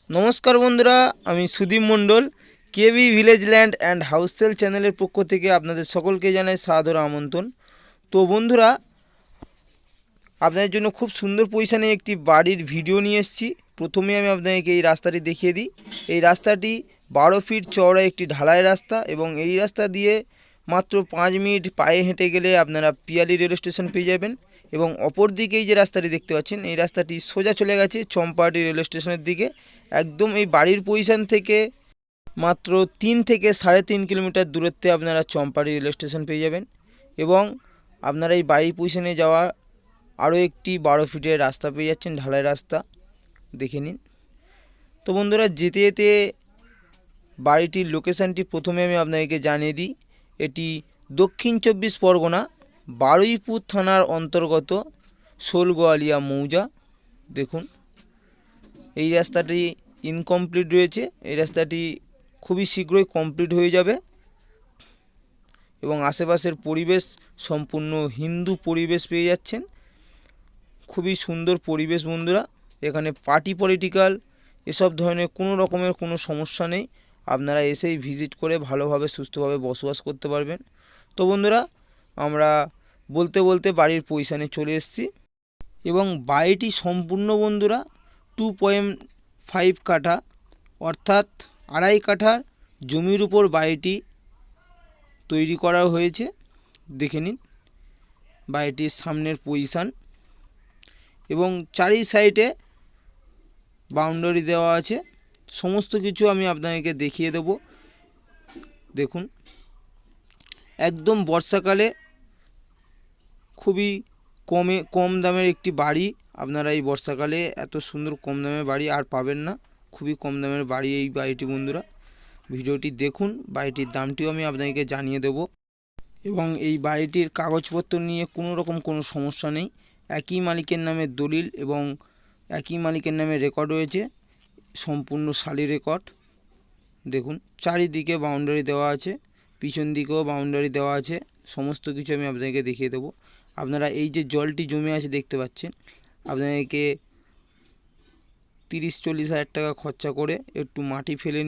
নমস্কার বন্ধুরা, আমি Sudip Mondal. KB village land and house sale চ্যানেলের পক্ষ থেকে আপনাদের সকলকে জানাই সাদর আমন্ত্রণ। তো বন্ধুরা, আপনাদের জন্য খুব সুন্দর পজিশনে একটি বাড়ির ভিডিও নিয়ে এসেছি। প্রথমে আমি আপনাদেরকে এই রাস্তাটি দেখিয়ে দিই। এই রাস্তাটি 12 ফিট চওড়া একটি ঢালাই রাস্তা এবং এই রাস্তা দিয়ে মাত্র 5 মিনিট পায়ে হেঁটে গেলে আপনারা পিয়ালি রেল স্টেশন পেয়ে যাবেন। এবং অপর দিকেই যে রাস্তাটি দেখতে পাচ্ছেন, এই রাস্তাটি সোজা চলে গেছে চম্পাহাটি রেল স্টেশনের দিকে। একদম এই বাড়ির পজিশন থেকে মাত্র 3 থেকে 3.5 কিলোমিটার দূরত্বে আপনারা চম্পাহাটি রেল স্টেশন পেয়ে যাবেন। এবং আপনারা এই বাড়ির পজিশনে যাওয়া আরও একটি 12 ফিটের রাস্তা পেয়ে যাচ্ছেন, ঢালাই রাস্তা, দেখে নিন। তো বন্ধুরা, যেতে যেতে বাড়িটির লোকেশানটি প্রথমে আমি আপনাদেরকে জানিয়ে দিই। এটি দক্ষিণ 24 পরগনা বারুইপুর থানার অন্তর্গত শোলগোয়ালিয়া মৌজা। দেখুন, এই রাস্তাটি ইনকমপ্লিট রয়েছে। এই রাস্তাটি খুবই শীঘ্রই কমপ্লিট হয়ে যাবে এবং আশেপাশের পরিবেশ সম্পূর্ণ হিন্দু পরিবেশ পেয়ে যাচ্ছেন। খুবই সুন্দর পরিবেশ বন্ধুরা। এখানে পার্টি পলিটিক্যাল এসব ধরনের কোনো রকমের কোনো সমস্যা নেই। আপনারা এসেই ভিজিট করে ভালোভাবে সুস্থভাবে বসবাস করতে পারবেন। তো বন্ধুরা, আমরা বলতে বলতে বাড়ির পজিশনে চলে এসেছি এবং বাড়িটি সম্পূর্ণ বন্ধুরা 2.5 কাঠা অর্থাৎ 2.5 কাঠার জমির উপর বাড়িটি তৈরি করা হয়েছে। দেখে নিন বাড়িটির সামনের পজিশান এবং চারি সাইডে বাউন্ডারি দেওয়া আছে। সমস্ত কিছু আমি আপনাদেরকে দেখিয়ে দেব। দেখুন, একদম বর্ষাকালে খুবই কম দামের একটি বাড়ি। আপনারা এই বর্ষাকালে এত সুন্দর কম দামের বাড়ি আর পাবেন না। খুবই কম দামের বাড়ি এই বাড়িটি বন্ধুরা। ভিডিওটি দেখুন, বাড়িটির দামটিও আমি আপনাদেরকে জানিয়ে দেব। এবং এই বাড়িটির কাগজপত্র নিয়ে কোনো রকম কোনো সমস্যা নেই। একই মালিকের নামে দলিল এবং একই মালিকের নামে রেকর্ড রয়েছে, সম্পূর্ণ সালি রেকর্ড। দেখুন, চারিদিকে বাউন্ডারি দেওয়া আছে, পিছন দিকেও বাউন্ডারি দেওয়া আছে। সমস্ত কিছু আমি আপনাদেরকে দেখিয়ে দেবো। আপনারা এই যে জলটি জমে আছে দেখতে পাচ্ছেন, আপনাদেরকে 30-40 হাজার টাকা খরচা করে একটু মাটি ফেলে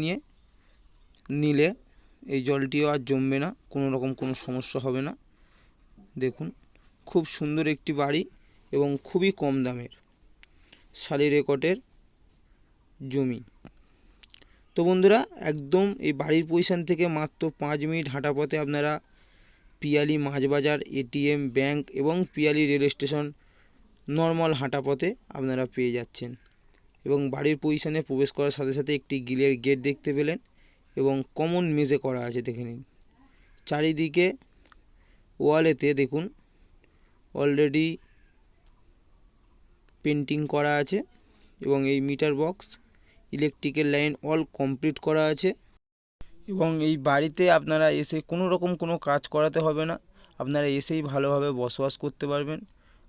নিলে এই জলটিও আর জমবে না, কোনো রকম কোনো সমস্যা হবে না। দেখুন, খুব সুন্দর একটি বাড়ি এবং খুবই কম দামের সালি রেকর্ডের জমি। তো বন্ধুরা, একদম এই বাড়ির পজিশন থেকে মাত্র 5 মিনিট হাঁটা পথে আপনারা পিয়ালি মাছ বাজার, এটিএম, ব্যাংক এবং পিয়ালি রেল স্টেশন নর্মাল হাঁটা পথে আপনারা পেয়ে যাচ্ছেন। এবং বাড়ির পজিশনে প্রবেশ করার সাথে সাথে একটি গ্রিলের গেট দেখতে পেলেন এবং কমন মেঝে করা আছে, দেখে নিন। চারিদিকে ওয়ালেতে দেখুন অলরেডি পেন্টিং করা আছে এবং এই মিটার বক্স, ইলেকট্রিকের লাইন অল কমপ্লিট করা আছে। এবং এই বাড়িতে আপনারা এসে কোনো রকম কোনো কাজ করাতে হবে না, আপনারা এসেই ভালোভাবে বসবাস করতে পারবেন।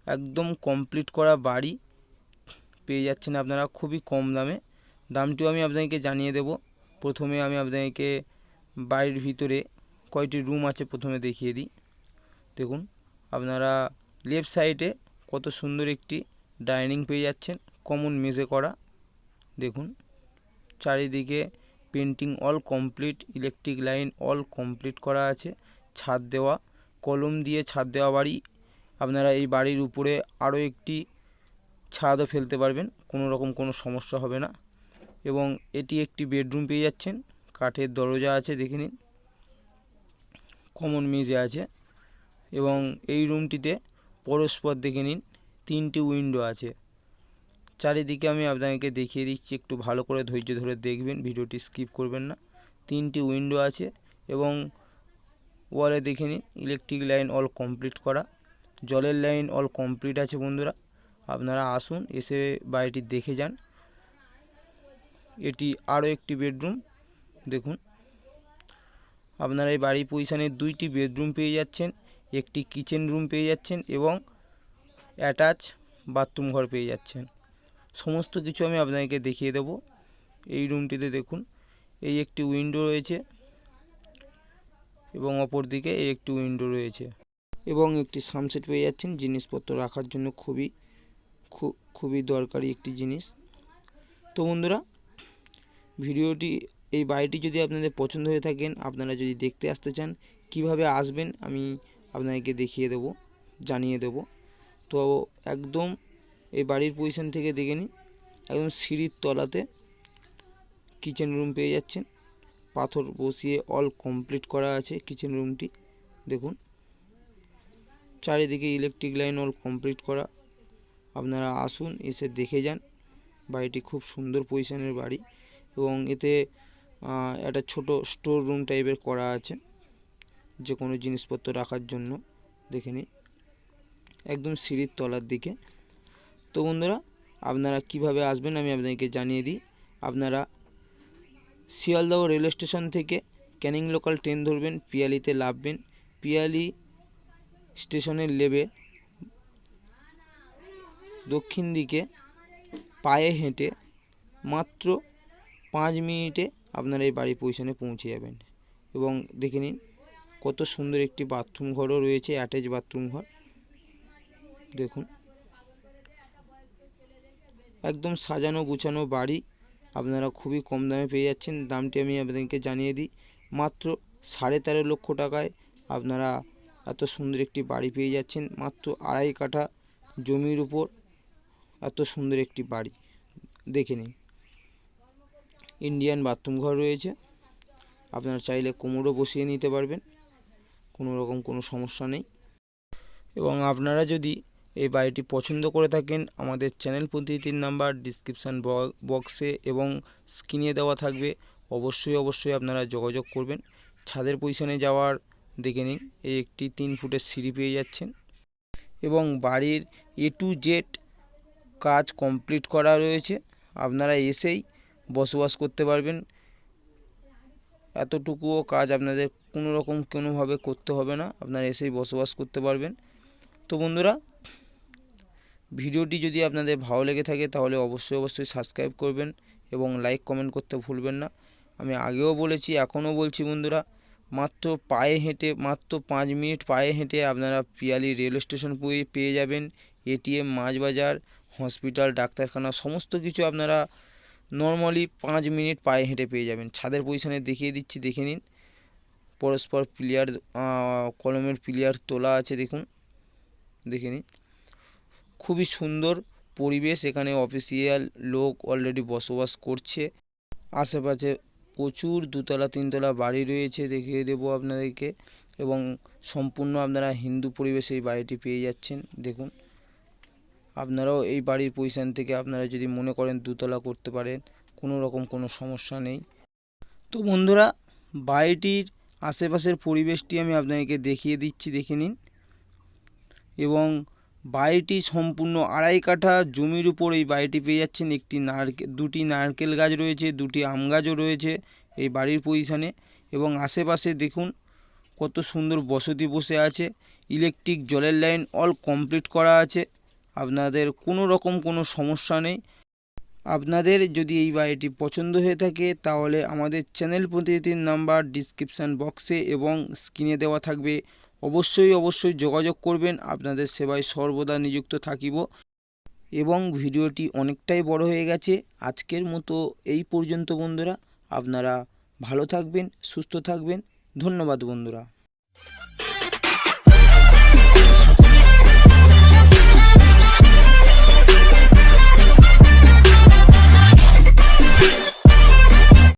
একদম কমপ্লিট করা বাড়ি পেয়ে যাচ্ছেন আপনারা খুবই কম দামে। দামটিও আমি আপনাদেরকে জানিয়ে দেব। প্রথমে আমি আপনাদেরকে বাড়ির ভিতরে কয়টি রুম আছে প্রথমে দেখিয়ে দিই। দেখুন, আপনারা লেফট সাইডে কত সুন্দর একটি ডাইনিং পেয়ে যাচ্ছেন, কমন মেঝে করা। দেখুন, চারিদিকে painting all complete, electric line all complete করা আছে, ছাদ দেওয়া, কলম দিয়ে ছাদ দেওয়া বাড়ি। আপনারা এই বাড়ির উপরে আরও একটি ছাদও ফেলতে পারবেন, কোনো রকম কোনো সমস্যা হবে না। এবং এটি একটি বেডরুম পেয়ে যাচ্ছেন, কাঠের দরজা আছে, দেখে নিন, কমন মেঝে আছে। এবং এই রুমটিতে পরস্পর দেখে নিন 3টি উইন্ডো আছে। চারিদিকে আমি আপনাদেরকে দেখিয়ে দিচ্ছি, একটু ভালো করে ধৈর্য ধরে দেখবেন, ভিডিওটি স্কিপ করবেন না। 3টি উইন্ডো আছে এবং ওয়ালে দেখে নিন ইলেকট্রিক লাইন অল কমপ্লিট করা, জলের লাইন অল কমপ্লিট আছে। বন্ধুরা, আপনারা আসুন, এসে বাড়িটি দেখে যান। এটি আরও একটি বেডরুম। দেখুন, আপনারা এই বাড়ির পজিশনে 2টি বেডরুম পেয়ে যাচ্ছেন, একটি কিচেন রুম পেয়ে যাচ্ছেন এবং অ্যাটাচ বাথরুম ঘর পেয়ে যাচ্ছেন। সমস্ত কিছু আমি আপনাদেরকে দেখিয়ে দেব। এই রুমটিতে দেখুন, এই একটি উইন্ডো রয়েছে এবং অপর দিকে এই একটি উইন্ডো রয়েছে এবং একটি সানসেট পেয়ে যাচ্ছেন, জিনিসপত্র রাখার জন্য খুবই দরকারি একটি জিনিস। তো বন্ধুরা, ভিডিওটি এই বাড়িটি যদি আপনাদের পছন্দ হয়ে থাকেন, আপনারা যদি দেখতে আসতে চান, কিভাবে আসবেন আমি আপনাদেরকে দেখিয়ে দেব, জানিয়ে দেব। তো একদম এই বাড়ির পজিশন থেকে দেখে নিন, একদম সিঁড়ির তলাতে কিচেন রুম পেয়ে যাচ্ছেন। পাথর বসিয়ে অল কমপ্লিট করা আছে কিচেন রুমটি। দেখুন চারিদিকে ইলেকট্রিক লাইন অল কমপ্লিট করা। আপনারা আসুন, এসে দেখে যান। বাড়িটি খুব সুন্দর পজিশনের বাড়ি এবং এতে একটা ছোট স্টোর রুম টাইপের করা আছে, যে কোনো জিনিসপত্র রাখার জন্য। দেখে নিন একদম সিঁড়ির তলার দিকে। তো বন্ধুরা, আপনারা কিভাবে আসবেন আমি আপনাদেরকে জানিয়ে দিই। আপনারা শিয়ালদহ রেল স্টেশন থেকে ক্যানিং লোকাল ট্রেন ধরবেন, পিয়ালিতে নামবেন। পিয়ালি স্টেশনের নেমে দক্ষিণ দিকে পায়ে হেঁটে মাত্র 5 মিনিটে আপনারা এই বাড়ি পজিশনে পৌঁছে যাবেন। এবং দেখে নিন কত সুন্দর একটি বাথরুম ঘরও রয়েছে, অ্যাটাচ বাথরুম ঘর। দেখুন একদম সাজানো গুছানো বাড়ি, আপনারা খুবই কম দামে পেয়ে যাচ্ছেন। দামটি আমি আপনাদেরকে জানিয়ে দিই, মাত্র 13.5 লক্ষ টাকায় আপনারা এত সুন্দর একটি বাড়ি পেয়ে যাচ্ছেন। মাত্র 2.5 কাঠা জমির উপর এত সুন্দর একটি বাড়ি। দেখে নিন ইন্ডিয়ান বাথরুম ঘর রয়েছে, আপনারা চাইলে কোমরও বসিয়ে নিতে পারবেন, কোনো রকম কোনো সমস্যা নেই। এবং আপনারা যদি এই বাড়িটি পছন্দ করে থাকেন, আমাদের চ্যানেল প্রতিনিধির নাম্বার ডিসক্রিপশান বক্সে এবং স্ক্রিনে দেওয়া থাকবে, অবশ্যই আপনারা যোগাযোগ করবেন। ছাদের পজিশনে যাওয়ার দেখে নিন, এই একটি 3 ফুটের সিঁড়ি পেয়ে যাচ্ছেন এবং বাড়ির A to Z কাজ কমপ্লিট করা রয়েছে। আপনারা এসেই বসবাস করতে পারবেন, এতটুকুও কাজ আপনাদের কোনোভাবে করতে হবে না, আপনারা এসেই বসবাস করতে পারবেন। তো বন্ধুরা, ভিডিওটি যদি আপনাদের ভালো লেগে থাকে তাহলে অবশ্যই সাবস্ক্রাইব করবেন এবং লাইক কমেন্ট করতে ভুলবেন না। আমি আগেও বলেছি, এখনও বলছি বন্ধুরা, মাত্র পায়ে হেঁটে মাত্র 5 মিনিট পায়ে হেঁটে আপনারা পিয়ালি রেল স্টেশন পেয়ে যাবেন। ATM, মাছ বাজার, হসপিটাল, ডাক্তারখানা সমস্ত কিছু আপনারা নর্মালি 5 মিনিট পায়ে হেঁটে পেয়ে যাবেন। ছাদের পজিশনে দেখিয়ে দিচ্ছি, দেখে নিন। পরস্পর প্লেয়ার কলমের প্লেয়ার তোলা আছে, দেখুন, দেখে নিন। খুবই সুন্দর পরিবেশ, এখানে অফিসিয়াল লোক অলরেডি বসবাস করছে। আশেপাশে প্রচুর 2তলা 3তলা বাড়ি রয়েছে, দেখিয়ে দেবো আপনাদেরকে। এবং সম্পূর্ণ আপনারা হিন্দু পরিবেশে এই বাড়িটি পেয়ে যাচ্ছেন। দেখুন আপনারাও এই বাড়ির পজিশন থেকে আপনারা যদি মনে করেন 2তলা করতে পারেন, কোনো রকম কোনো সমস্যা নেই। তো বন্ধুরা, বাড়িটির আশেপাশের পরিবেশটি আমি আপনাদেরকে দেখিয়ে দিচ্ছি, দেখে নিন। এবং বাড়িটি সম্পূর্ণ 2.5 কাঠা জমির উপর এই বাড়িটি পেয়ে যাচ্ছেন। দুটি নারকেল গাছ রয়েছে, 2টি আম গাছও রয়েছে এই বাড়ির পজিশনে। এবং আশেপাশে দেখুন কত সুন্দর বসতি বসে আছে, ইলেকট্রিক জলের লাইন অল কমপ্লিট করা আছে, আপনাদের কোনো রকম কোনো সমস্যা নেই। আপনাদের যদি এই বাড়িটি পছন্দ হয়ে থাকে তাহলে আমাদের চ্যানেল প্রতিনিধির নাম্বার ডিসক্রিপশান বক্সে এবং স্ক্রিনে দেওয়া থাকবে, অবশ্যই যোগাযোগ করবেন। আপনাদের সেবায় সর্বদা নিযুক্ত থাকিব। এবং ভিডিওটি অনেকটাই বড় হয়ে গেছে, আজকের মতো এই পর্যন্ত বন্ধুরা। আপনারা ভালো থাকবেন, সুস্থ থাকবেন। ধন্যবাদ বন্ধুরা।